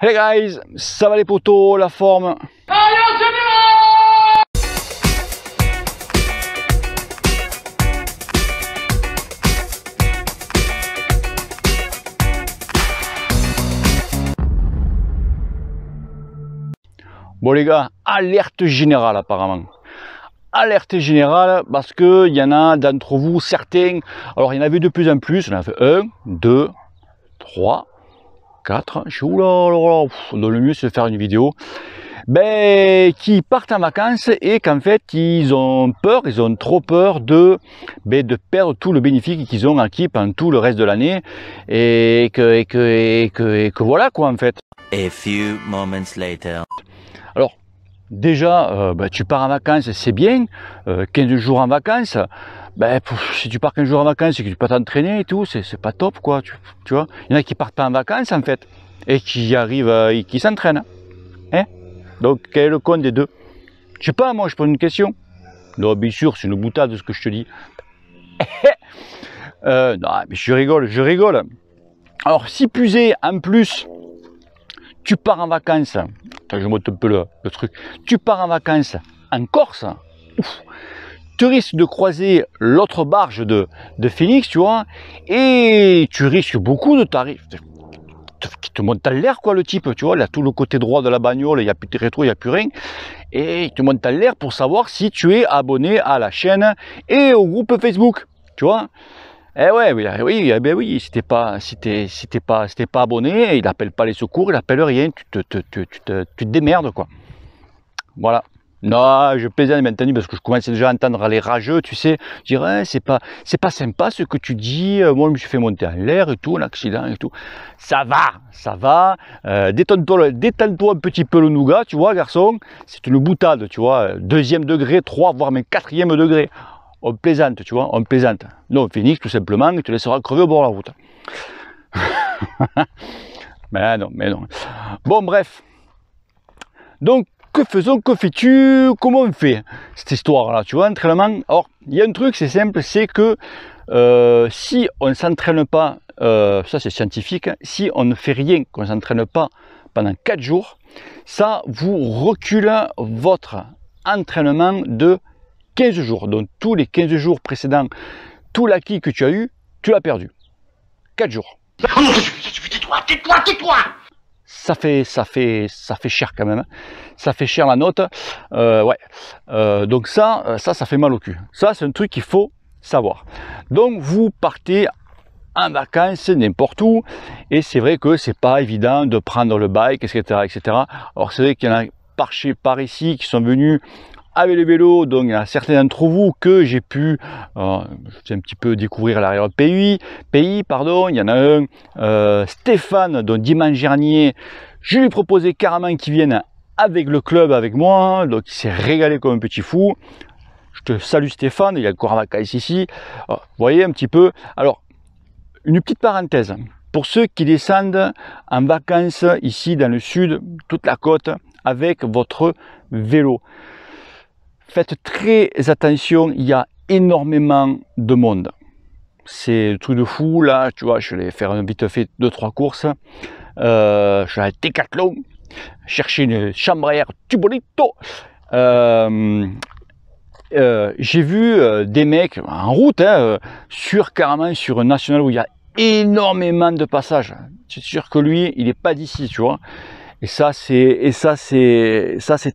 Hey guys, ça va les potos, la forme? Bon les gars, alerte générale apparemment. Alerte générale parce que il y en a d'entre vous, certains, alors il y en avait de plus en plus, on a fait 1, 2, 3, 4, je suis oula, le mieux c'est de faire une vidéo, ben, qui partent en vacances et qu'en fait ils ont peur, ils ont trop peur de perdre tout le bénéfice qu'ils ont acquis pendant tout le reste de l'année et que voilà quoi en fait. A few moments later. Alors déjà, tu pars en vacances, c'est bien, 15 jours en vacances, si tu pars 15 jours en vacances et que tu peux t'entraîner et tout, c'est pas top quoi, tu vois. Il y en a qui partent pas en vacances en fait, et qui arrivent, et qui s'entraînent. Hein? Donc quel est le con des deux? Je sais pas, moi je pose une question. Non, bien sûr, c'est une boutade ce que je te dis. Non, mais je rigole. Alors si plus est, en plus, tu pars en vacances, je monte un peu le truc, tu pars en vacances en Corse, ouf, tu risques de croiser l'autre barge de Phoenix, tu vois, et tu risques beaucoup de tarifs qui te montent à l'air, quoi, le type, tu vois, il a tout le côté droit de la bagnole, il n'y a plus de rétro, il n'y a plus rien, et il te monte à l'air pour savoir si tu es abonné à la chaîne et au groupe Facebook, tu vois. Eh ouais, oui, si t'es pas abonné, il appelle pas les secours, il appelle rien, tu te démerdes quoi. Voilà. Non, je plaisante maintenant parce que je commence déjà à entendre les rageux, tu sais, dire c'est pas sympa ce que tu dis, moi je me suis fait monter en l'air et tout, un accident et tout. Ça va, détends-toi un petit peu le nougat, tu vois garçon, c'est une boutade, tu vois, 2e degré, 3, voire même 4e degré. On plaisante, tu vois, on plaisante. Non, Phoenix, tout simplement, il te laissera crever au bord de la route. mais non. Bon, bref. Donc, que faisons, que fais-tu? Comment on fait cette histoire-là? Tu vois, entraînement. Alors, il y a un truc, c'est simple, c'est que si on ne s'entraîne pas, ça c'est scientifique, si on ne fait rien, qu'on ne s'entraîne pas pendant 4 jours, ça vous recule votre entraînement de 15 jours, donc tous les 15 jours précédents, tout l'acquis que tu as eu, tu l'as perdu. 4 jours. Tais-toi. Ça fait cher quand même. Hein. Ça fait cher la note. Ouais. Donc ça fait mal au cul. Ça, c'est un truc qu'il faut savoir. Donc vous partez en vacances n'importe où, et c'est vrai que c'est pas évident de prendre le bike, etc. Alors c'est vrai qu'il y en a par ici qui sont venus avec le vélo, donc il y a certains d'entre vous que j'ai pu un petit peu découvrir l'arrière-pays, pardon. Il y en a un, Stéphane, dont dimanche dernier, je lui ai proposé carrément qu'il vienne avec le club avec moi, donc il s'est régalé comme un petit fou. Je te salue Stéphane, il est encore en vacances ici. Vous voyez un petit peu. Alors, une petite parenthèse, pour ceux qui descendent en vacances ici dans le sud, toute la côte, avec votre vélo, faites très attention, il y a énormément de monde. C'est le truc de fou, là, tu vois, je vais faire un vite fait 2-3 courses. Je suis à Decathlon, chercher une chambre à air Tubolito. J'ai vu des mecs en route, hein, carrément sur un national où il y a énormément de passages. C'est sûr que lui, il n'est pas d'ici, tu vois. Et ça c'est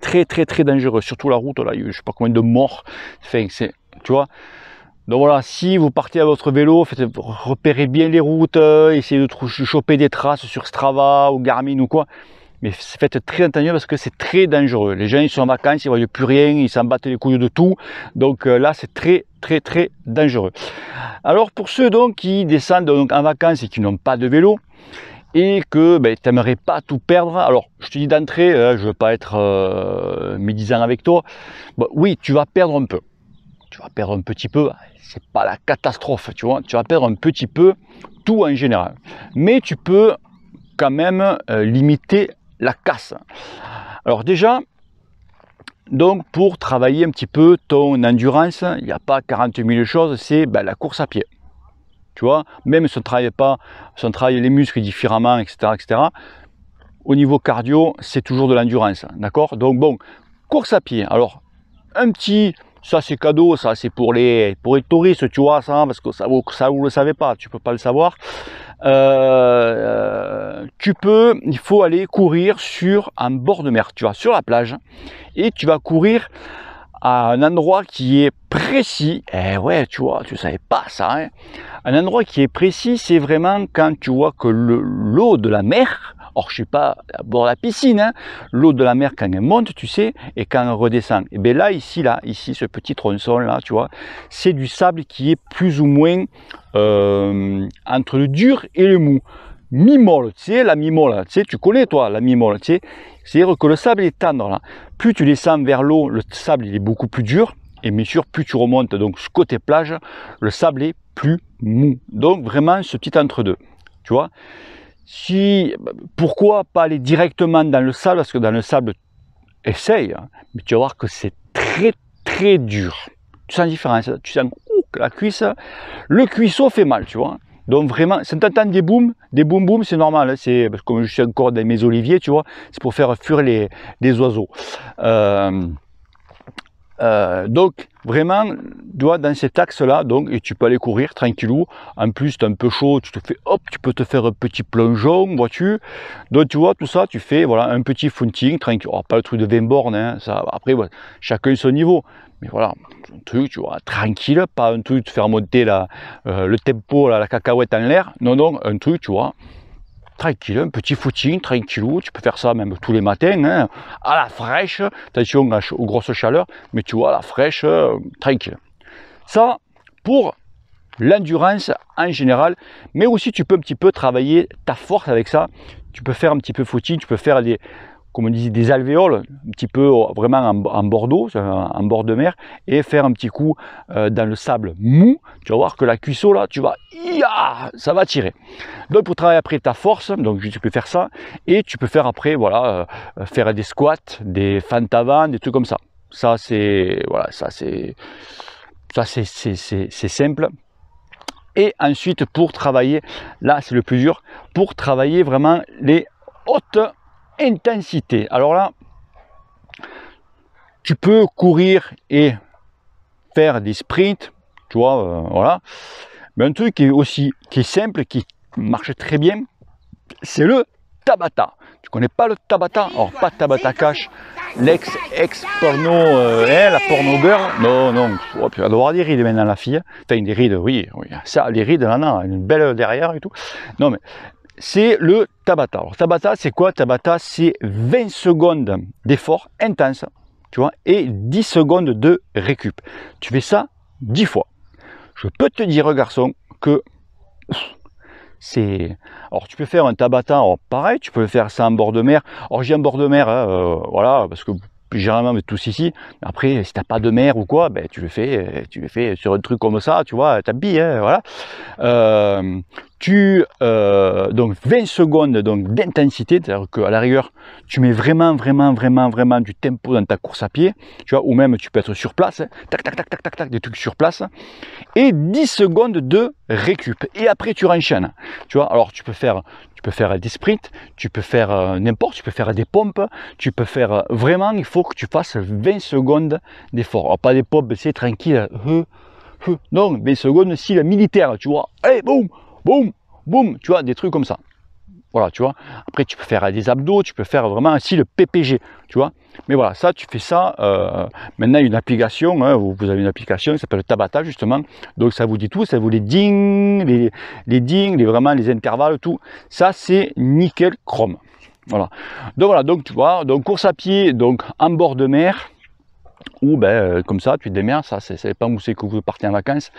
très dangereux, surtout la route là, je sais pas combien de morts, enfin, tu vois. Donc voilà, si vous partez à votre vélo, repérez bien les routes, essayez de choper des traces sur Strava ou Garmin ou quoi, mais faites très attention parce que c'est très dangereux. Les gens ils sont en vacances, ils ne voient plus rien, ils s'en battent les couilles de tout, donc là c'est très dangereux. Alors pour ceux donc qui descendent donc en vacances et qui n'ont pas de vélo, et que tu n'aimerais pas tout perdre, alors je te dis d'entrée, je ne veux pas être médisant avec toi, oui, tu vas perdre un peu, un petit peu, c'est pas la catastrophe, tu vois, tu vas perdre un petit peu, tout en général, mais tu peux quand même limiter la casse. Alors déjà, donc pour travailler un petit peu ton endurance, il n'y a pas 40 000 choses, c'est la course à pied. Tu vois, même si on ne travaille pas, si on travaille les muscles différemment, etc., au niveau cardio, c'est toujours de l'endurance, d'accord? Donc bon, course à pied, alors un petit, ça c'est cadeau, ça c'est pour les touristes, tu vois, ça, parce que ça vous le savez pas, tu peux pas le savoir. Il faut aller courir sur un bord de mer, tu vois, sur la plage, et tu vas courir à un endroit qui est précis. Eh ouais, tu vois, tu savais pas ça, hein. Un endroit qui est précis, c'est vraiment quand tu vois que l'eau de la mer, or je suis pas à bord de la piscine, hein, l'eau de la mer quand elle monte, tu sais, et quand elle redescend. Et bien là, ici, ce petit tronçon là, tu vois, c'est du sable qui est plus ou moins entre le dur et le mou. Mi-molle, tu sais, la mi-molle, tu sais, tu connais toi la mi-molle, tu sais, c'est-à-dire que le sable est tendre là. Plus tu descends vers l'eau, le sable il est beaucoup plus dur, et bien sûr, plus tu remontes, donc ce côté plage, le sable est plus mou. Donc vraiment ce petit entre-deux, tu vois. Pourquoi pas aller directement dans le sable? Parce que dans le sable, essaye, hein, mais tu vas voir que c'est très très dur. Tu sens la différence, tu sens que la cuisse, le cuisseau fait mal, tu vois. Donc vraiment, si tu entends des boum boum, c'est normal, hein, c'est parce que comme je suis encore dans mes oliviers, tu vois, c'est pour faire fuir les oiseaux. Donc vraiment, tu vois, dans cet axe là, donc, et tu peux aller courir tranquillou. En plus, tu es un peu chaud, tu peux te faire un petit plongeon, vois-tu. Donc tu vois, tout ça, tu fais voilà un petit footing tranquille. Alors, pas le truc de 20 bornes, hein, ça. Après, ouais, chacun son niveau. Mais voilà, un truc, tu vois, tranquille, pas un truc de faire monter le tempo, la cacahuète en l'air. Non, non, un truc, tu vois, tranquille, un petit footing, tranquillou. Tu peux faire ça même tous les matins, hein, à la fraîche. Attention aux grosses chaleurs, mais tu vois, à la fraîche, tranquille. Ça, pour l'endurance en général, mais aussi tu peux un petit peu travailler ta force avec ça. Tu peux faire un petit peu footing, tu peux faire comme on dit, des alvéoles, un petit peu vraiment en bord d'eau, en bord de mer, et faire un petit coup dans le sable mou. Tu vas voir que la cuisseau là, ça va tirer. Donc pour travailler après ta force, donc tu peux faire ça, et tu peux faire après, voilà, faire des squats, des fentes avant, des trucs comme ça. Ça c'est, voilà, c'est simple. Et ensuite pour travailler, là c'est le plus dur, pour travailler vraiment les hautes intensité. Alors là, tu peux courir et faire des sprints, tu vois, voilà. Mais un truc qui est simple, qui marche très bien, c'est le Tabata. Tu connais pas le Tabata? Alors pas Tabata Cash, l'ex-porno, la porno girl. Non, non, oh, tu vas devoir des rides maintenant la fille. Enfin des rides, oui, ça, les rides, là, non, une belle derrière et tout. Non mais c'est le Tabata. Alors Tabata, c'est quoi? Tabata, c'est 20 secondes d'effort intense, tu vois, et 10 secondes de récup. Tu fais ça 10 fois. Je peux te dire, garçon, que c'est... Alors tu peux faire un Tabata, alors pareil, tu peux faire ça en bord de mer. Alors j'ai un bord de mer, hein, voilà, parce que généralement on est tous ici. Après, si t'as pas de mer ou quoi, ben tu le fais sur un truc comme ça, tu vois, t'habilles, hein, voilà. Donc 20 secondes d'intensité, c'est-à-dire qu'à la rigueur, tu mets vraiment du tempo dans ta course à pied, tu vois, ou même tu peux être sur place, hein, tac, tac, tac, tac, tac, tac, des trucs sur place, et 10 secondes de récup. Et après, tu renchaînes, tu vois. Alors, tu peux faire des sprints, tu peux faire n'importe, tu peux faire des pompes, tu peux faire vraiment, il faut que tu fasses 20 secondes d'effort. Alors, pas des pompes, c'est tranquille, non, 20 secondes, si le militaire, tu vois, allez, boum, boum, boum, tu vois, des trucs comme ça. Voilà, tu vois. Après, tu peux faire des abdos, tu peux faire vraiment ainsi le PPG, tu vois. Mais voilà, ça, tu fais ça. Maintenant, une application, hein, vous avez une application qui s'appelle Tabata, justement. Donc, ça vous dit tout, ça vous les ding, vraiment les intervalles, tout. Ça, c'est nickel chrome. Voilà. Donc, voilà, donc tu vois, donc course à pied, donc en bord de mer. Ou ben, comme ça, tu te démerdes, ça pas où c'est que vous partez en vacances.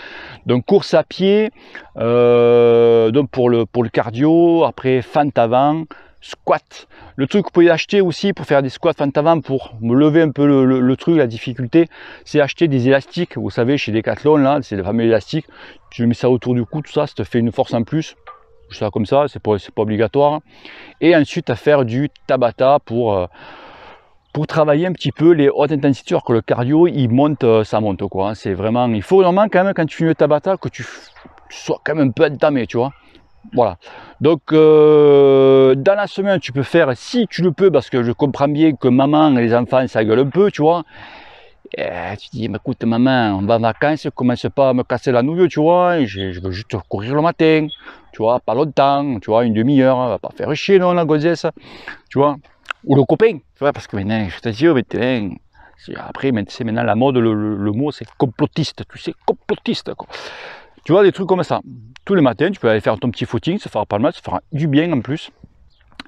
Donc course à pied, donc pour le cardio, après fente avant, squat. Le truc que vous pouvez acheter aussi pour faire des squats fente avant, pour me lever un peu le truc, la difficulté, c'est acheter des élastiques. Vous savez, chez Decathlon, là, c'est le fameux élastique. Tu mets ça autour du cou, tout ça, ça te fait une force en plus. Ça comme ça, c'est pas obligatoire. Et ensuite à faire du Tabata pour travailler un petit peu les hautes intensités, alors que le cardio il monte, ça monte quoi. C'est vraiment, il faut vraiment quand même quand tu fais le Tabata que tu sois quand même un peu entamé, tu vois. Voilà. Donc, dans la semaine, tu peux faire, si tu le peux, parce que je comprends bien que maman et les enfants, ça gueule un peu, tu vois. Et tu dis, mais écoute, maman, on va en vacances, commence pas à me casser la nouille, tu vois. Je veux juste courir le matin, tu vois, pas longtemps, tu vois, une demi-heure, on va pas faire chier, non, la gonzesse, tu vois. Ou le copain, tu vois, parce que maintenant, je te dis, maintenant, après, c'est maintenant la mode, le mot, c'est complotiste, tu sais, complotiste, quoi. Tu vois, des trucs comme ça. Tous les matins, tu peux aller faire ton petit footing, ça fera pas mal, ça fera du bien en plus.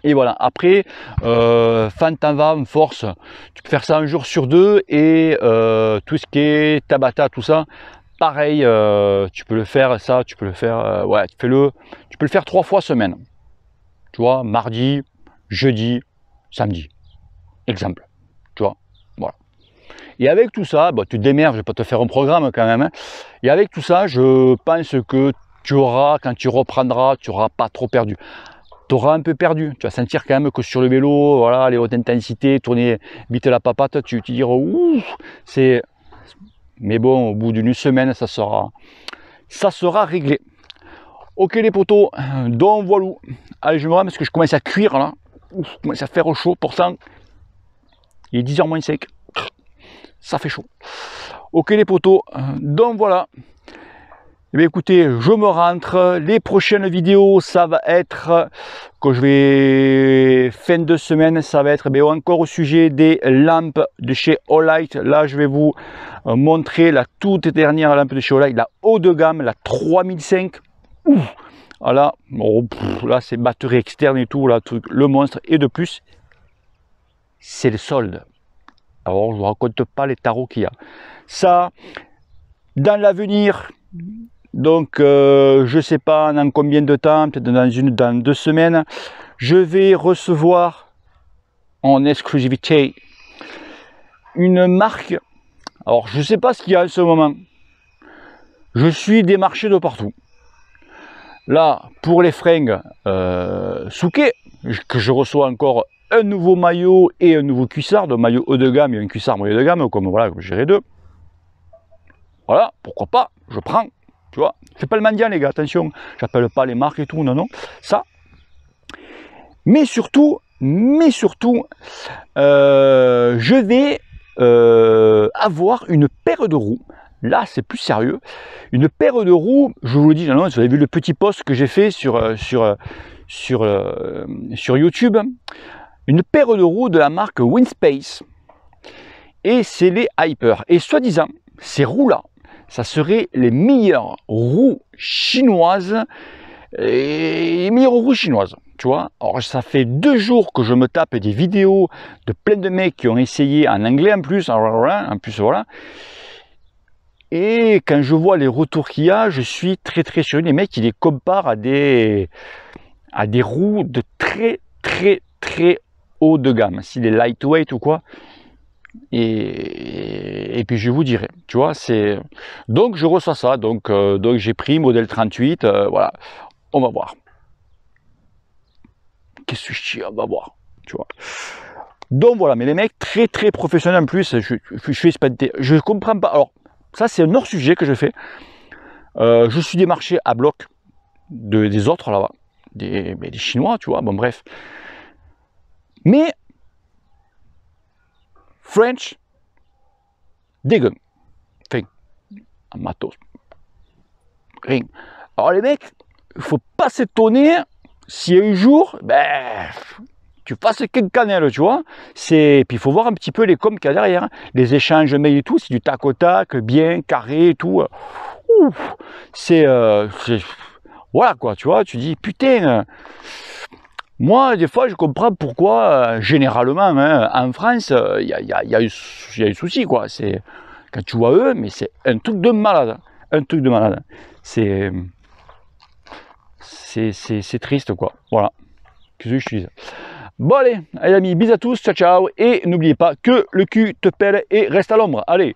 Et voilà, après, fan t'en va, force, tu peux faire ça un jour sur deux, et tout ce qui est Tabata, tout ça, pareil, tu peux le faire, ça, tu peux le faire, ouais, tu peux le faire 3 fois semaine. Tu vois, mardi, jeudi, samedi, exemple, tu vois, voilà. Et avec tout ça, bah, tu te démerdes, je vais pas te faire un programme quand même, hein. Et avec tout ça, je pense que tu auras, quand tu reprendras, tu n'auras pas trop perdu. Tu auras un peu perdu, tu vas sentir quand même que sur le vélo, voilà, les hautes intensités, tourner vite la papate, tu te diras, ouh, c'est... Mais bon, au bout d'une semaine, ça sera réglé. Ok les potos, donc voilà. Allez, je me rends parce que je commence à cuire là. Ouf, je commence à faire chaud, pourtant, il est 10h moins 5. Ça fait chaud. Ok les potos, donc voilà. Eh bien, écoutez, je me rentre. Les prochaines vidéos, ça va être, que je vais fin de semaine, ça va être encore au sujet des lampes de chez Olight. Là, je vais vous montrer la toute dernière lampe de chez Olight, la haut de gamme, la 3005. Ouf, voilà, oh, là c'est batterie externe et tout, là, truc, le monstre. Et de plus, c'est le solde. Alors, je vous raconte pas les tarots qu'il y a. Ça, dans l'avenir. Donc, je ne sais pas dans combien de temps, peut-être dans 2 semaines, je vais recevoir en exclusivité une marque. Alors, je ne sais pas ce qu'il y a en ce moment. Je suis démarché de partout. Là, pour les fringues Souquet, que je reçois encore un nouveau maillot et un nouveau cuissard, de maillot haut de gamme et un cuissard moyen de gamme, comme voilà, j'ai deux. Voilà, pourquoi pas, je prends. Tu vois, je fais pas le mendiant les gars, attention, j'appelle pas les marques et tout, non, non, ça. Mais surtout, je vais avoir une paire de roues. Là, c'est plus sérieux. Une paire de roues, je vous le dis, non, vous avez vu le petit post que j'ai fait sur YouTube. Une paire de roues de la marque Winspace. Et c'est les Hyper. Et soi-disant, ces roues-là, ça serait les meilleures roues chinoises, tu vois. Alors ça fait 2 jours que je me tape des vidéos de plein de mecs qui ont essayé en anglais en plus, voilà. Et quand je vois les retours qu'il y a, je suis très surpris. Les mecs, ils les comparent à des roues de très haut de gamme, si des lightweight ou quoi. Et puis je vous dirai, tu vois, c'est donc je reçois ça, donc j'ai pris modèle 38, voilà, on va voir. Qu'est-ce que je dis, on va voir, tu vois. Donc voilà, mais les mecs très professionnels en plus, je suis espanté, je comprends pas. Alors ça c'est un hors sujet que je fais. Je suis démarché à bloc des autres là-bas, des Chinois, tu vois, bon bref. Mais French dégueule. Enfin, un matos. Rien. Alors les mecs, il faut pas s'étonner si un jour, tu fasses quinquennelle, tu vois. Puis il faut voir un petit peu les coms qu'il y a derrière. Hein. Les échanges mails et tout, c'est du tac au tac, bien, carré et tout. Ouf, voilà quoi, tu vois, tu dis, putain... Moi, des fois, je comprends pourquoi, généralement, hein, en France, il y a eu souci, quoi. C'est quand tu vois eux, mais c'est un truc de malade, un truc de malade. C'est triste, quoi. Voilà. Qu'est-ce que je dis? Bon, allez, les amis, bisous à tous, ciao, ciao, et n'oubliez pas que le cul te pèle et reste à l'ombre. Allez,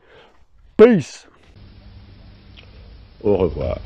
peace. Au revoir.